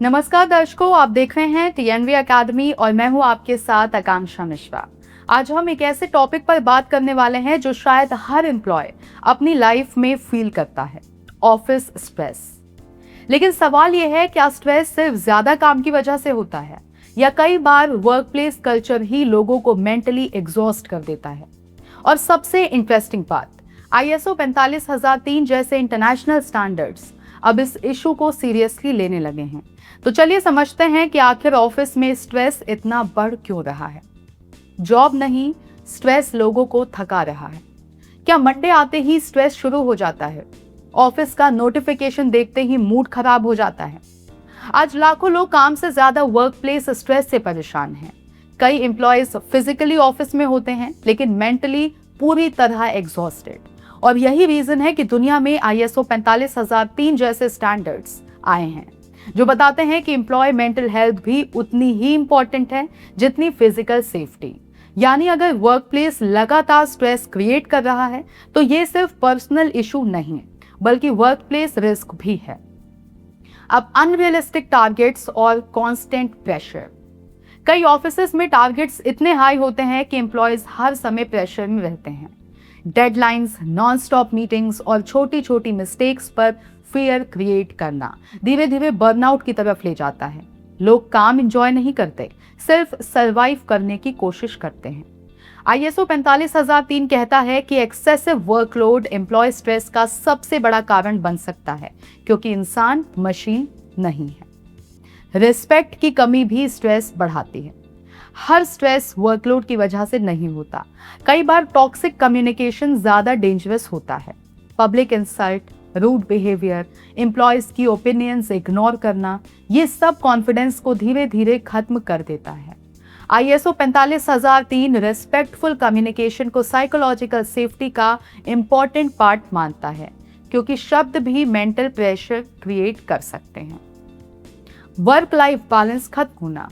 नमस्कार दर्शकों, आप देख रहे हैं टीएनवी एकेडमी और मैं हूं आपके साथ आकांक्षा मिश्रा। आज हम एक ऐसे टॉपिक पर बात करने वाले हैं जो शायद हर एम्प्लॉय अपनी लाइफ में फील करता है, ऑफिस स्ट्रेस। लेकिन सवाल यह है, क्या स्ट्रेस सिर्फ ज्यादा काम की वजह से होता है या कई बार वर्कप्लेस कल्चर ही लोगों को मेंटली एग्जॉस्ट कर देता है। और सबसे इंटरेस्टिंग बात, ISO 45003 जैसे इंटरनेशनल स्टैंडर्ड्स अब इस इशू को सीरियसली लेने लगे हैं। तो चलिए समझते हैं कि आखिर ऑफिस में स्ट्रेस इतना बढ़ क्यों रहा है। जॉब नहीं, स्ट्रेस लोगों को थका रहा है। क्या मंडे आते ही स्ट्रेस शुरू हो जाता है? ऑफिस का नोटिफिकेशन देखते ही मूड खराब हो जाता है? आज लाखों लोग काम से ज्यादा वर्क प्लेस स्ट्रेस से परेशान हैं। कई एम्प्लॉयज फिजिकली ऑफिस में होते हैं लेकिन मेंटली पूरी तरह एग्जॉस्टेड। और यही रीजन है कि दुनिया में ISO 45003 जैसे स्टैंडर्ड्स आए हैं जो बताते हैं कि एम्प्लॉय मेंटल हेल्थ भी उतनी ही इंपॉर्टेंट है जितनी फिजिकल सेफ्टी। यानी अगर वर्कप्लेस लगातार स्ट्रेस क्रिएट कर रहा है तो ये सिर्फ पर्सनल इशू नहीं है बल्कि वर्कप्लेस रिस्क भी है। अब अनरियलिस्टिक टारगेट्स और कांस्टेंट प्रेशर। कई ऑफिसेज में टारगेट्स इतने हाई होते हैं कि एम्प्लॉयज हर समय प्रेशर में रहते हैं। डेडलाइंस, नॉन स्टॉप मीटिंग्स और छोटी छोटी मिस्टेक्स पर फियर क्रिएट करना धीरे धीरे बर्नआउट की तरफ ले जाता है। लोग काम एंजॉय नहीं करते, सिर्फ सरवाइव करने की कोशिश करते हैं। ISO 45003 कहता है कि एक्सेसिव वर्कलोड एम्प्लॉय स्ट्रेस का सबसे बड़ा कारण बन सकता है क्योंकि इंसान मशीन नहीं है। रिस्पेक्ट की कमी भी स्ट्रेस बढ़ाती है। हर स्ट्रेस वर्कलोड की वजह से नहीं होता। कई बार टॉक्सिक कम्युनिकेशन ज्यादा डेंजरस होता है। Public insult, rude behaviour, employees की ओपिनियंस इग्नोर करना, ये सब कॉन्फिडेंस को धीरे धीरे खत्म कर देता है। ISO 45003 रेस्पेक्टफुल कम्युनिकेशन को साइकोलॉजिकल सेफ्टी का इंपॉर्टेंट पार्ट मानता है क्योंकि शब्द भी मेंटल प्रेशर क्रिएट कर सकते हैं। वर्क लाइफ बैलेंस खत्म होना।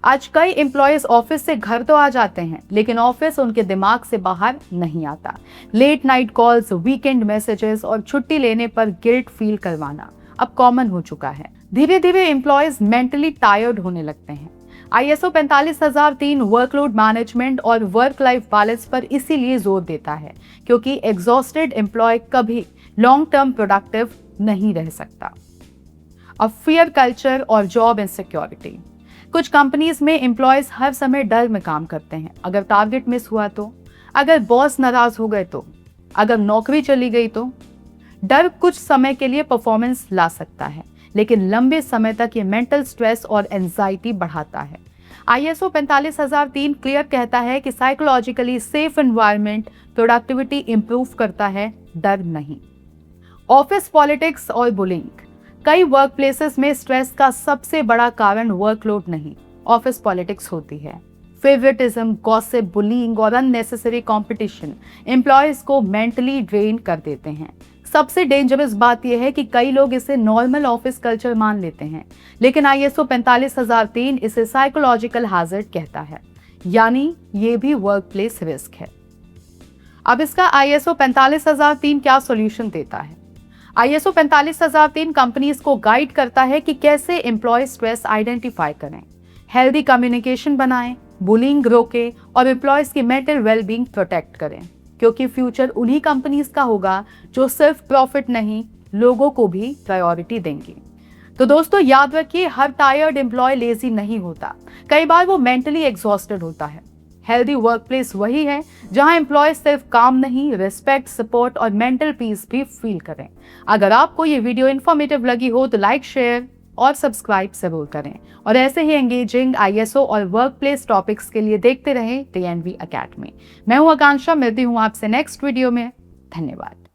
आज कई एम्प्लॉयज ऑफिस से घर तो आ जाते हैं लेकिन ऑफिस उनके दिमाग से बाहर नहीं आता। Late night calls, weekend messages और छुट्टी लेने पर गिल्ट फील करवाना अब कॉमन हो चुका है। धीरे धीरे एम्प्लॉयज मेंटली टायर्ड होने लगते हैं। ISO 45003 वर्कलोड मैनेजमेंट और वर्क लाइफ बैलेंस पर इसीलिए जोर देता है क्योंकि एग्जॉस्टेड एम्प्लॉय कभी लॉन्ग टर्म प्रोडक्टिव नहीं रह सकता। अब फियर कल्चर और जॉब इनसिक्योरिटी। कुछ कंपनीज में एम्प्लॉयज हर समय डर में काम करते हैं। अगर टारगेट मिस हुआ तो, अगर बॉस नाराज हो गए तो, अगर नौकरी चली गई तो। डर कुछ समय के लिए परफॉर्मेंस ला सकता है लेकिन लंबे समय तक ये मेंटल स्ट्रेस और एंजाइटी बढ़ाता है। ISO 45003 क्लियर कहता है कि psychologically safe environment productivity improve करता है, डर नहीं। ऑफिस पॉलिटिक्स और बुलिंग। कई वर्क प्लेसेस में स्ट्रेस का सबसे बड़ा कारण वर्कलोड नहीं, ऑफिस पॉलिटिक्स होती है। फेवरेटिज्म, गॉसिप, बुलिंग और अननेसेसरी कंपटीशन एम्प्लॉयज को मेंटली ड्रेन कर देते हैं। सबसे डेंजरस बात यह है कि कई लोग इसे नॉर्मल ऑफिस कल्चर मान लेते हैं लेकिन ISO 45003 इसे साइकोलॉजिकल हैजर्ड कहता है, यानी ये भी वर्क प्लेस रिस्क है। अब इसका ISO 45003 क्या सॉल्यूशन देता है? ISO 45003 कंपनीज को गाइड करता है कि कैसे एम्प्लॉय स्ट्रेस आइडेंटिफाई करें, हेल्दी कम्युनिकेशन बनाएं, बुलिंग रोकें और एम्प्लॉयज की मेंटल वेलबींग प्रोटेक्ट करें क्योंकि फ्यूचर उन्हीं कंपनीज का होगा जो सिर्फ प्रॉफिट नहीं, लोगों को भी प्रायोरिटी देंगी। तो दोस्तों याद रखिए, हर टायर्ड एम्प्लॉय लेजी नहीं होता, कई बार वो मेंटली एग्जॉस्टेड होता है। हेल्दी वर्कप्लेस वही है जहां एम्प्लॉय सिर्फ काम नहीं, रिस्पेक्ट, सपोर्ट और मेंटल पीस भी फील करें। अगर आपको ये वीडियो इन्फॉर्मेटिव लगी हो तो लाइक, शेयर और सब्सक्राइब जरूर करें और ऐसे ही एंगेजिंग ISO और वर्कप्लेस टॉपिक्स के लिए देखते रहें TNV एकेडमी। मैं हूं आकांक्षा, मिलती हूं आपसे नेक्स्ट वीडियो में। धन्यवाद।